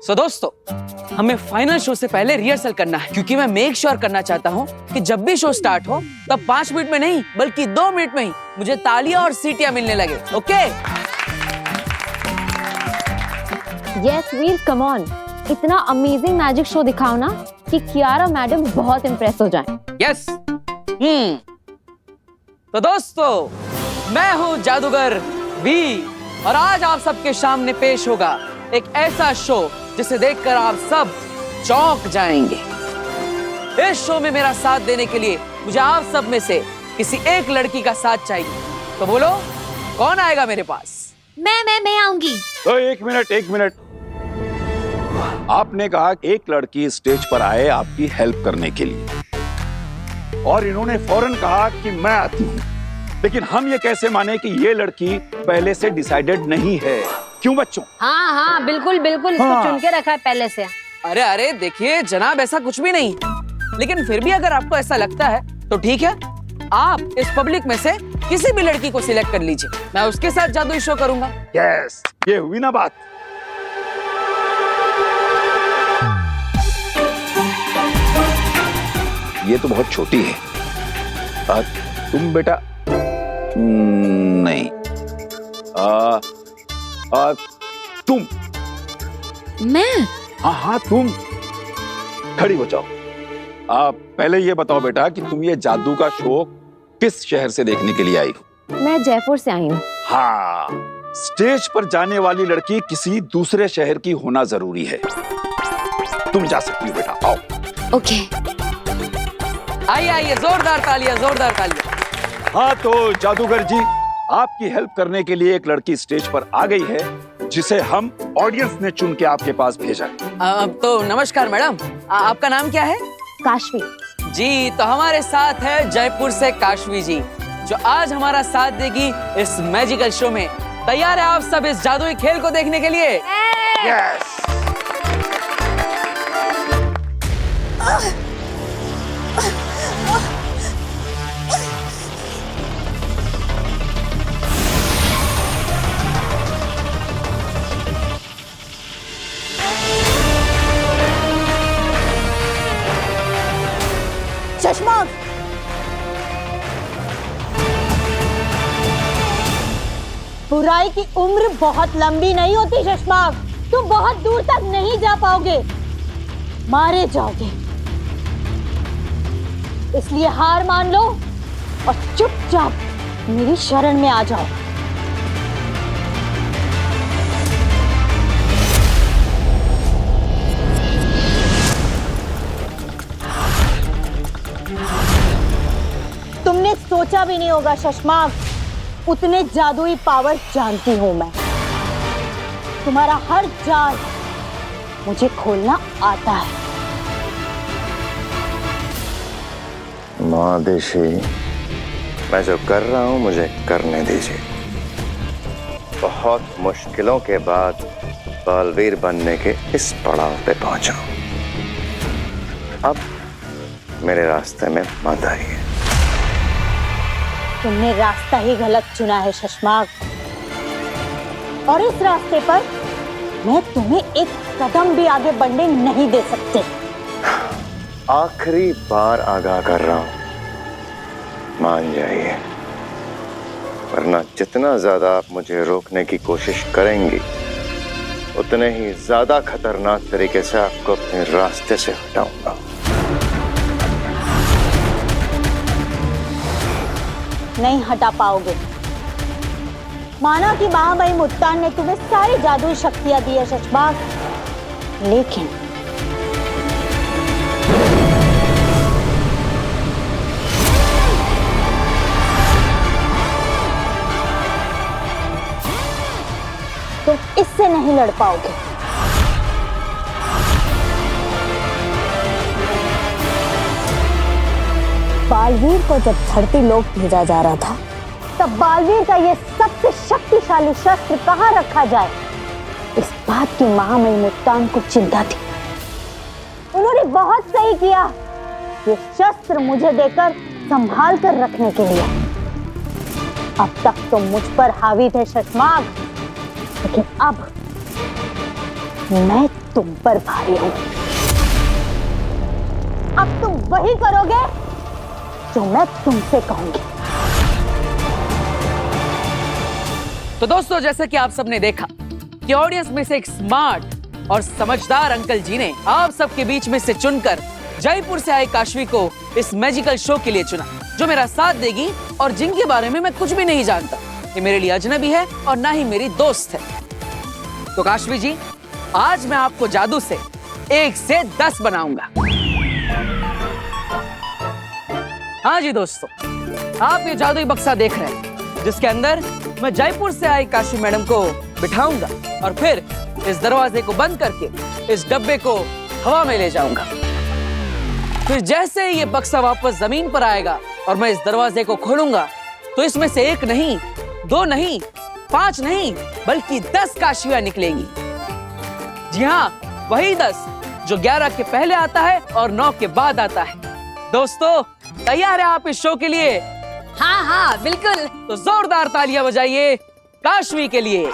सो दोस्तों, हमें final show से पहले रिहर्सल करना है, क्योंकि मैं मेक श्योर करना चाहता हूँ कि जब भी शो स्टार्ट हो तब 5 मिनट में नहीं बल्कि 2 मिनट में ही मुझे तालियां और सीटियां मिलने लगे। Okay? Yes Veer, come on, इतना अमेजिंग मैजिक शो दिखाओ ना कि कियारा मैडम बहुत इम्प्रेस हो जाएं। यस। तो दोस्तों, मैं हूँ जादूगर वी और आज आप सबके सामने पेश होगा एक ऐसा शो जिसे देखकर आप सब चौंक जाएंगे। इस शो में मेरा साथ देने के लिए मुझे आप सब में से किसी एक लड़की का साथ चाहिए। तो बोलो, कौन आएगा मेरे पास? मैं आऊंगी। तो एक मिनट। आपने कहा एक लड़की स्टेज पर आए आपकी हेल्प करने के लिए, और इन्होंने फौरन कहा कि मैं आती हूँ। लेकिन हम ये कैसे माने कि ये लड़की पहले से डिसाइडेड नहीं है? क्यों बच्चों? हाँ, बिल्कुल इसको चुन के रखा है पहले से। अरे देखिए जनाब, ऐसा कुछ भी नहीं, लेकिन फिर भी अगर आपको ऐसा लगता है तो ठीक है, आप इस पब्लिक में से किसी भी लड़की को सिलेक्ट कर लीजिए, मैं उसके साथ जादुई शो करूंगा। यस, ये हुई ना बात। ये तो बहुत छोटी है। तुम बेटा नहीं, तुम। मैं? हाँ, तुम खड़ी हो जाओ। पहले ये बताओ बेटा कि तुम ये जादू का शो किस शहर से देखने के लिए आई हो? मैं जयपुर से आई हूँ। हाँ, स्टेज पर जाने वाली लड़की किसी दूसरे शहर की होना जरूरी है। तुम जा सकती हो बेटा, आओ। ओके। आइए, जोरदार तालियां। हाँ, तो जादूगर जी, आपकी हेल्प करने के लिए एक लड़की स्टेज पर आ गई है जिसे हम ऑडियंस ने चुन के आपके पास भेजा है। तो नमस्कार मैडम, आपका नाम क्या है? काशवी जी। तो हमारे साथ है जयपुर से काशवी जी, जो आज हमारा साथ देगी इस मैजिकल शो में। तैयार है आप सब इस जादुई खेल को देखने के लिए? यस। चश्मा। बुराई की उम्र बहुत लंबी नहीं होती शशमाक, तुम बहुत दूर तक नहीं जा पाओगे, मारे जाओगे। इसलिए हार मान लो और चुपचाप मेरी शरण में आ जाओ। तुमने सोचा भी नहीं होगा शशमाक, उतने जादुई पावर जानती हूं मैं। तुम्हारा हर जाल मुझे खोलना आता है। महादेशी, मैं जो कर रहा हूं मुझे करने दीजिए। बहुत मुश्किलों के बाद बालवीर बनने के इस पड़ाव पे पहुंचा। अब मेरे रास्ते में मत आइए। तुमने रास्ता ही गलत चुना है शशमाक, और इस रास्ते पर मैं तुम्हें एक कदम भी आगे बढ़ने नहीं दे सकते। आखिरी बार आगाह कर रहा हूं, मान जाइए, वरना जितना ज्यादा आप मुझे रोकने की कोशिश करेंगी उतने ही ज्यादा खतरनाक तरीके से आपको अपने रास्ते से हटाऊंगा। नहीं हटा पाओगे। माना कि महामहिम मुत्तान ने तुम्हें सारी जादुई शक्तियां दी है शशमाक, लेकिन तुम इससे नहीं लड़ पाओगे। बालवीर को जब धरती लोक भेजा जा रहा था, तब बालवीर का ये सबसे शक्तिशाली शस्त्र कहाँ रखा जाए, इस बात की महामहिम मुत्तान को चिंता थी। उन्होंने बहुत सही किया ये शस्त्र मुझे देकर संभाल कर रखने के लिए। अब तक तो मुझ पर हावी थे शशमाक, लेकिन अब मैं तुम पर भारी होगी। अब तुम वही करोगे जो मैं तुमसे कहूंगी। तो दोस्तों, जैसे कि आप सबने देखा कि ऑडियंस में से एक स्मार्ट और समझदार अंकल जी ने आप सबके बीच में से चुनकर जयपुर से आए काशवी को इस मैजिकल शो के लिए चुना, जो मेरा साथ देगी और जिनके बारे में मैं कुछ भी नहीं जानता। ये मेरे लिए अजनबी है और ना ही मेरी दोस्त है। तो काशवी जी, आज मैं आपको जादू से 1 से 10 बनाऊंगा। हाँ जी दोस्तों, आप ये जादुई बक्सा देख रहे हैं, जिसके अंदर मैं जयपुर से आई काशवी मैडम को बिठाऊंगा और फिर इस दरवाजे को बंद करके इस डब्बे को हवा में ले जाऊंगा। फिर जैसे ही ये बक्सा वापस जमीन पर आएगा और मैं इस दरवाजे को खोलूंगा, तो इसमें से 1 नहीं, 2 नहीं, 5 नहीं, बल्कि 10 काशवियां निकलेंगी। जी हाँ, वही 10 जो 11 के पहले आता है और 9 के बाद आता है। दोस्तों, तैयार है आप इस शो के लिए? हाँ हाँ बिल्कुल। तो जोरदार तालियां बजाइए काशवी के लिए।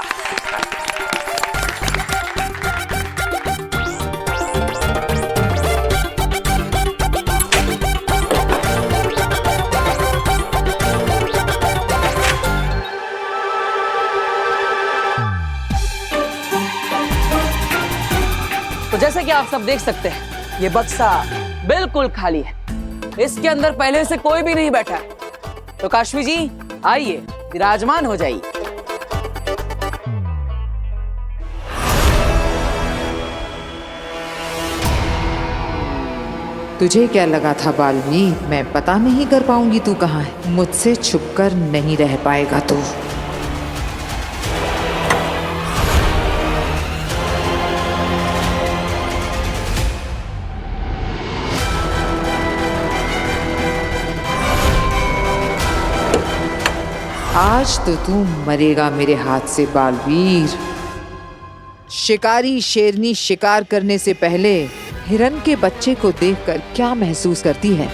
तो जैसे कि आप सब देख सकते हैं, ये बक्सा बिल्कुल खाली है। इसके अंदर पहले से कोई भी नहीं बैठा है। तो काशवी जी, आइए विराजमान हो जाइए। तुझे क्या लगा था बालवी, मैं पता नहीं कर पाऊंगी तू कहाँ है? मुझसे छुपकर नहीं रह पाएगा तू। आज तो तू मरेगा मेरे हाथ से बालवीर। शिकारी शेरनी शिकार करने से पहले हिरन के बच्चे को देखकर क्या महसूस करती है,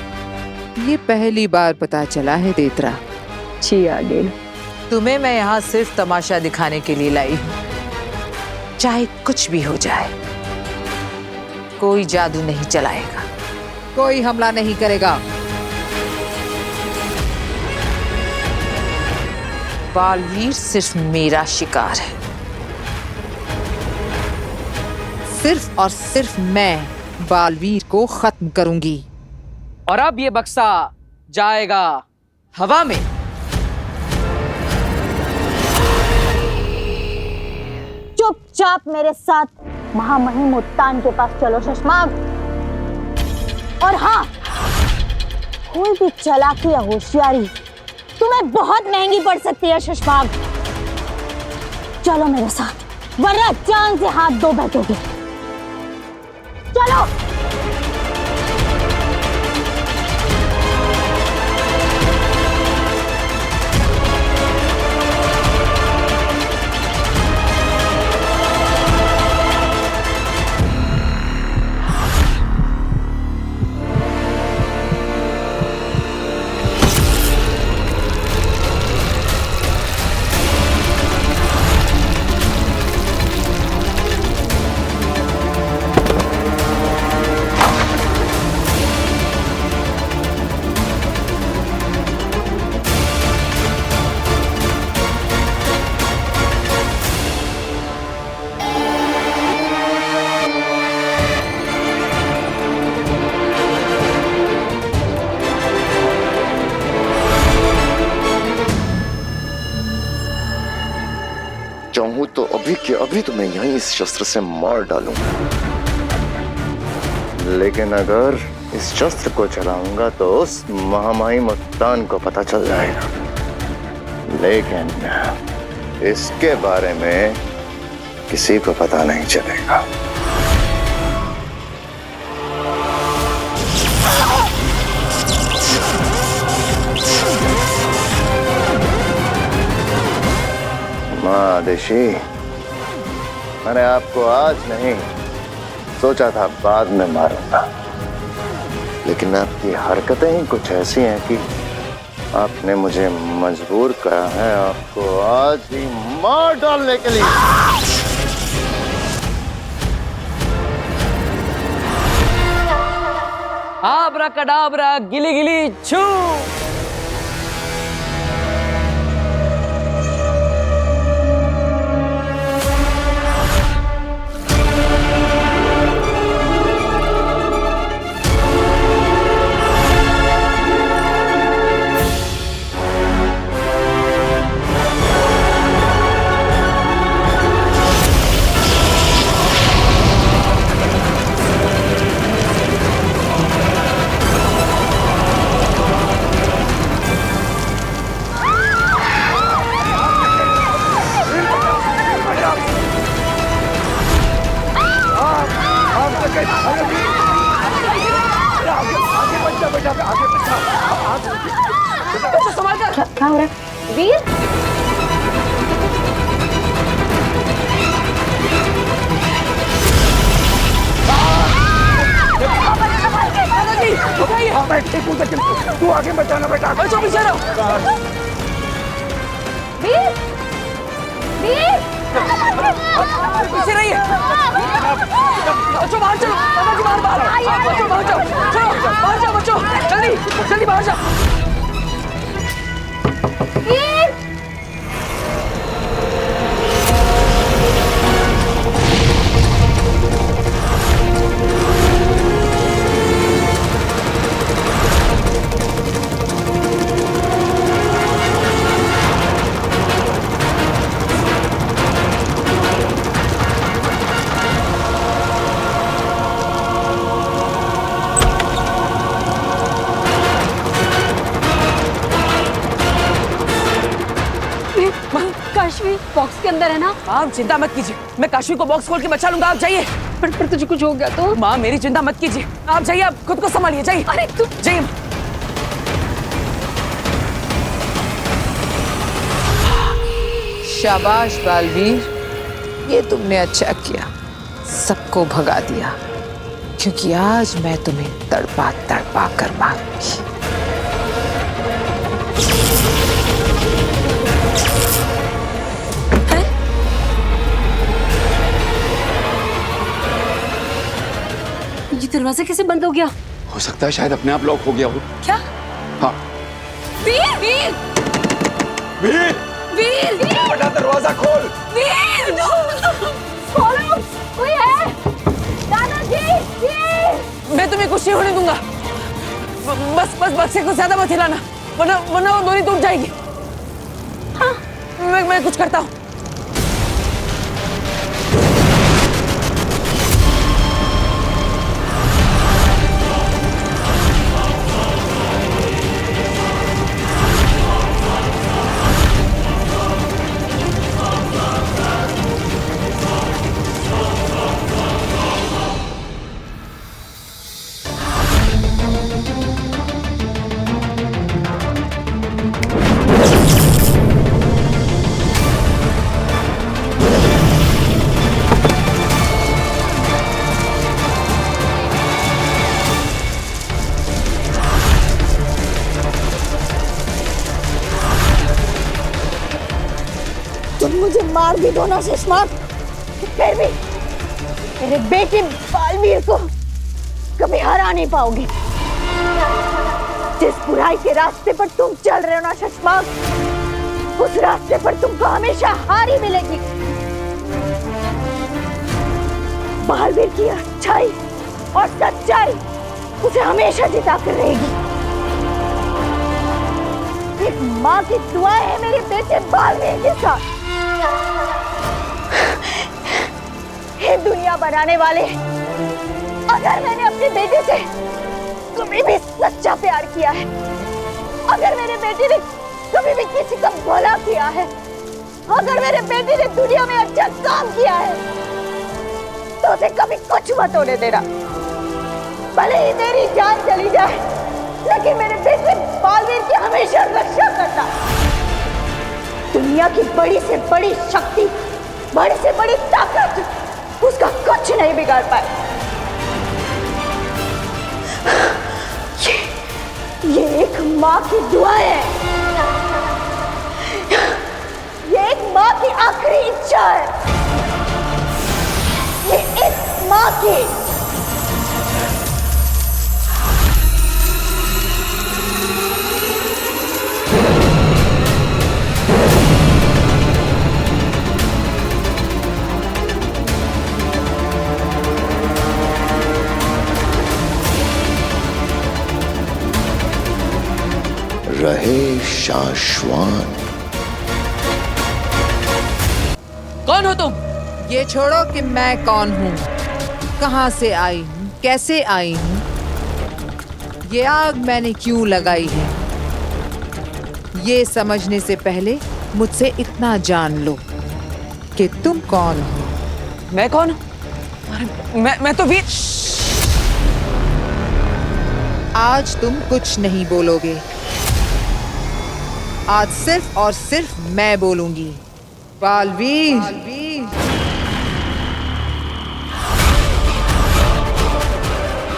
ये पहली बार पता चला है देतरा। जी आगे तुम्हें मैं यहाँ सिर्फ तमाशा दिखाने के लिए लाई हूँ। चाहे कुछ भी हो जाए, कोई जादू नहीं चलाएगा, कोई हमला नहीं करेगा। बालवीर सिर्फ मेरा शिकार है। सिर्फ और सिर्फ मैं बालवीर को खत्म करूंगी। और अब ये बक्सा जाएगा हवा में। चुपचाप मेरे साथ महामहिम उत्तान के पास चलो शशमाग। और हाँ, कोई भी चालाकी या होशियारी तुम्हें बहुत महंगी पड़ सकती है शशमाग। चलो मेरे साथ, वरना जान से हाथ धो बैठोगे। चलो। चाहूं तो अभी के अभी तुम्हें यहीं इस शस्त्र से मार डालूंगा, लेकिन अगर इस शस्त्र को चलाऊंगा तो उस महामहिम उत्तान को पता चल जाएगा। लेकिन इसके बारे में किसी को पता नहीं चलेगा। महादेशी, मैंने आपको आज नहीं सोचा था बाद में मारूंगा, लेकिन आपकी हरकतें ही कुछ ऐसी हैं कि आपने मुझे मजबूर करा है आपको आज ही मार डालने के लिए। आबरा कडाबरा गिली गिली छू। क्या हो रहा है वीर? तू आगे बचाना बेटा। बचो पीछे रहो। वीर वीर पीछे रहिए। बच्चों बाहर चलो। बाहर बाहर बच्चों बाहर जाओ। चलो बाहर जाओ बच्चों, जल्दी जल्दी बाहर जाओ। वीर काशवी बॉक्स के अंदर है ना? आप चिंता मत कीजिए, मैं काशवी को बॉक्स खोल के बचा लूंगा। आप जाइए। पर तुझे कुछ हो गया तो? माँ मेरी चिंता मत कीजिए, आप जाइए, आप खुद को संभालिए। जाइए। अरे तू जाइए। शाबाश बालवीर, ये तुमने अच्छा किया, सबको भगा दिया, क्योंकि आज मैं तुम्हें तड़पा तड़पा कर मारूंगी। ये दरवाजा कैसे बंद हो गया? हो सकता है शायद अपने आप लॉक हो गया हो। क्या? हाँ। वीर वीर वीर वीर वीर बेटा दरवाजा खोल। वीर खोलो, कोई है? दादाजी वीर। मैं तुम्हें कुछ नहीं होने दूंगा। बस बस बक्से को ज्यादा मत हिलाना, वरना वरना वो डोरी टूट जाएगी। हाँ मैं कुछ करता हूँ। तुम मुझे मार भी दो ना सुषमा, फिर भी मेरे बेटे बालवीर को कभी हरा नहीं पाओगे। जिस बुराई के रास्ते पर तुम चल रहे हो ना सुषमा, उस रास्ते पर तुमको हमेशा हार ही मिलेगी। बालवीर की अच्छाई और सच्चाई उसे हमेशा जिता कर रहेगी। एक माँ की दुआ है मेरे बेटे बालवीर के साथ। हे दुनिया बनाने वाले, अगर मैंने अपने बेटे से कभी भी सच्चा प्यार किया है, अगर मेरे बेटे ने कभी भी किसी का भला किया है, अगर मेरे बेटे ने दुनिया में अच्छा काम किया है, तो उसे कभी कुछ मत होने देना। भले ही मेरी जान चली जाए, लेकिन मेरे बेटे बालवीर की हमेशा रक्षा करना। दुनिया की बड़ी से बड़ी शक्ति, बड़ी से बड़ी ताकत उसका कुछ नहीं बिगाड़ पाए। ये एक माँ की दुआ है, ये एक माँ की आखिरी इच्छा है, ये एक माँ की रहे शाश्वान। कौन हो तुम? ये छोड़ो कि मैं कौन हूँ, कहाँ से आई हूँ, कैसे आई हूँ, ये आग मैंने क्यों लगाई है, ये समझने से पहले मुझसे इतना जान लो कि तुम कौन हो। मैं कौन हूँ? अरे मैं तो वीर। आज तुम कुछ नहीं बोलोगे, आज सिर्फ और सिर्फ मैं बोलूंगी। बालवीर,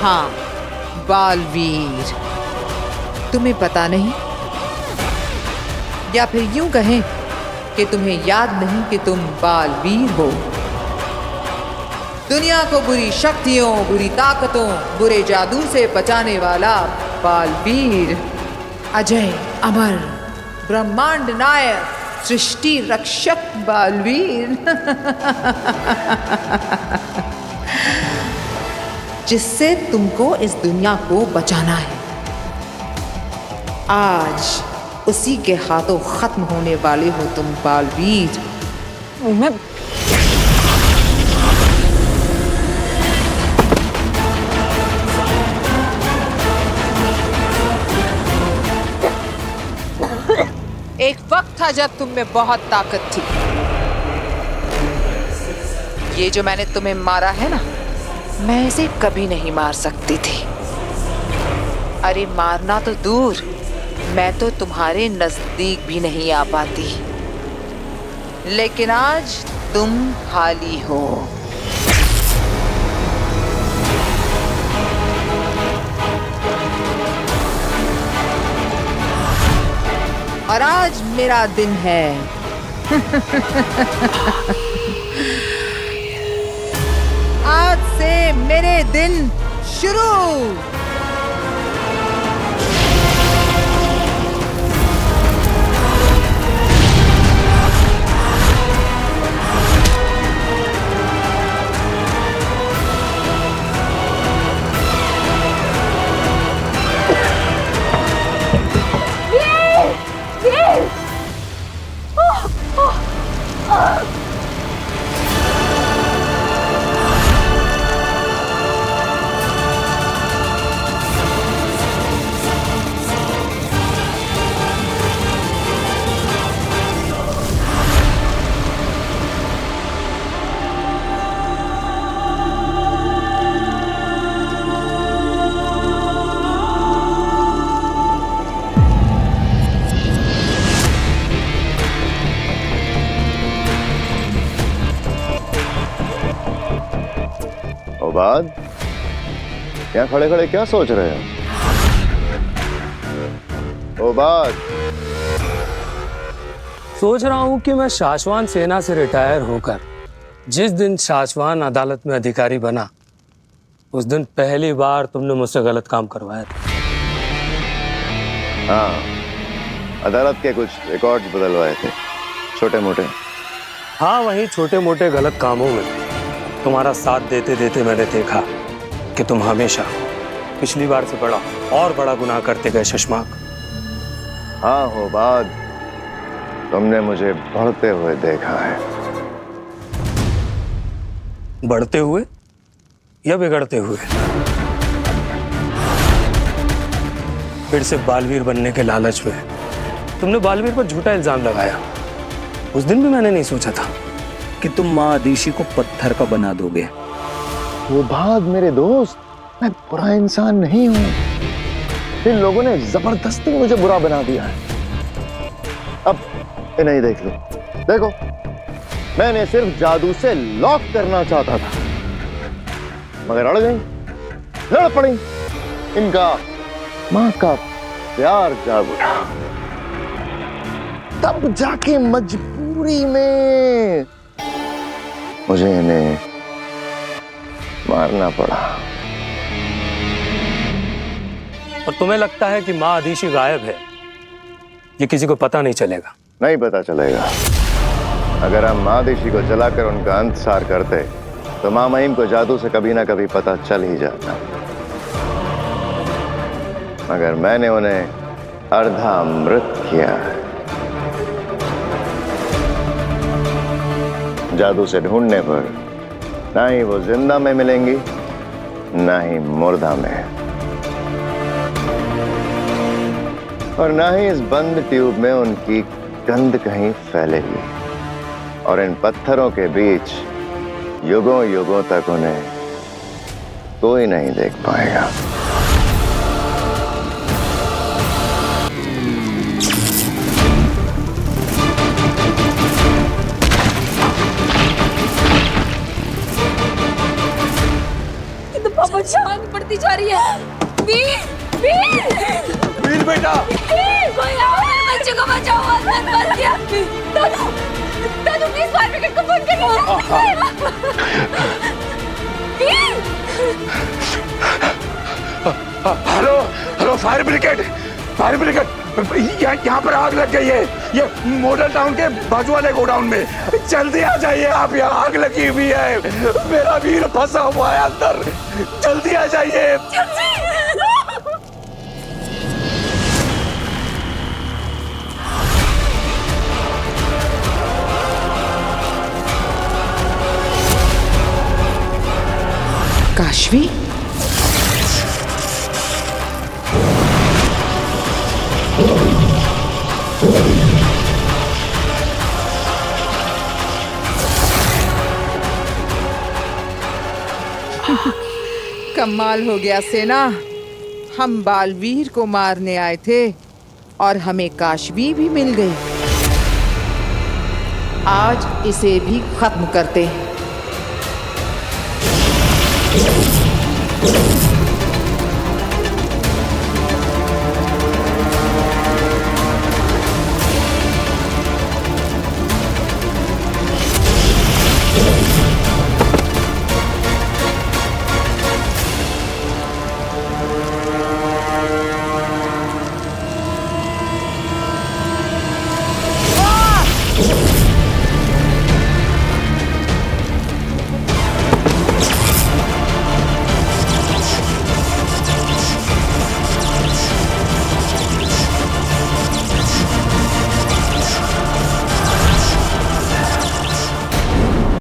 हाँ, बालवीर। तुम्हें पता नहीं, या फिर यूं कहें कि तुम्हें याद नहीं कि तुम बालवीर हो। दुनिया को बुरी शक्तियों, बुरी ताकतों, बुरे जादू से बचाने वाला बालवीर, अजय अमर ब्रह्मांड नायक सृष्टि रक्षक बालवीर। जिससे तुमको इस दुनिया को बचाना है। आज उसी के हाथों खत्म होने वाले हो तुम बालवीर। मैं एक वक्त था जब तुम में बहुत ताकत थी। ये जो मैंने तुम्हें मारा है ना, मैं इसे कभी नहीं मार सकती थी। अरे मारना तो दूर, मैं तो तुम्हारे नजदीक भी नहीं आ पाती। लेकिन आज तुम खाली हो। और आज मेरा दिन है। आज से मेरे दिन शुरू। बाद यहाँ खड़े खड़े क्या सोच रहे हो? ओ बाद सोच रहा हूं कि मैं शाश्वान सेना से रिटायर होकर जिस दिन शाश्वान अदालत में अधिकारी बना, उस दिन पहली बार तुमने मुझसे गलत काम करवाया था। हाँ, अदालत के कुछ रिकॉर्ड्स बदलवाए थे, छोटे मोटे। हाँ, वही छोटे मोटे गलत कामों में तुम्हारा साथ देते देते मैंने देखा कि तुम हमेशा पिछली बार से बड़ा और बड़ा गुनाह करते गए शशमाक। हाँ हो बाद, तुमने मुझे बढ़ते हुए देखा है। बढ़ते हुए या बिगड़ते हुए? फिर से बालवीर बनने के लालच में तुमने बालवीर पर झूठा इल्जाम लगाया। उस दिन भी मैंने नहीं सोचा था कि तुम माँ आदिशी को पत्थर का बना दोगे। वो बाद मेरे दोस्त, मैं बुरा इंसान नहीं हूं। इन लोगों ने जबरदस्ती मुझे बुरा बना दिया है। अब इन्हें देख लो, देखो, मैंने सिर्फ जादू से लॉक करना चाहता था, मगर अड़ गई, लड़ पड़ी। इनका माँ का प्यार जाग उठा, तब जाके मजबूरी में मुझे इन्हें मारना पड़ा। और तुम्हें लगता है कि माँ आदिशी गायब है, ये किसी को पता नहीं चलेगा? नहीं पता चलेगा। अगर हम माँ आदिशी को जलाकर उनका अंतसार करते तो माँ महिम को जादू से कभी ना कभी पता चल ही जाता। मगर मैंने उन्हें अर्धामृत किया है। जादू से ढूंढने पर ना ही वो जिंदा में मिलेंगी, ना ही मुर्दा में, और ना ही इस बंद ट्यूब में उनकी गंध कहीं फैलेगी। और इन पत्थरों के बीच युगों युगों तक उन्हें कोई नहीं देख पाएगा। जान पड़ती जा रही है। वीर, वीर, वीर बेटा, कोई आओ, मेरे बच्चे को बचाओ, आसमान बच गया। दादू, दादू प्लीज फायर ब्रिगेड को फोन करिए। Veer, hello hello, fire brigade, fire brigade, यहाँ पर आग लग गई है, ये मॉडल टाउन के बाजू वाले गोडाउन में। जल्दी आ जाइए आप, यहाँ आग लगी हुई है, मेरा वीर फंसा हुआ है अंदर, जल्दी आ जाइए। काशवी, कमाल हो गया सेना। हम बालवीर को मारने आए थे और हमें काशवी भी मिल गई। आज इसे भी खत्म करते हैं।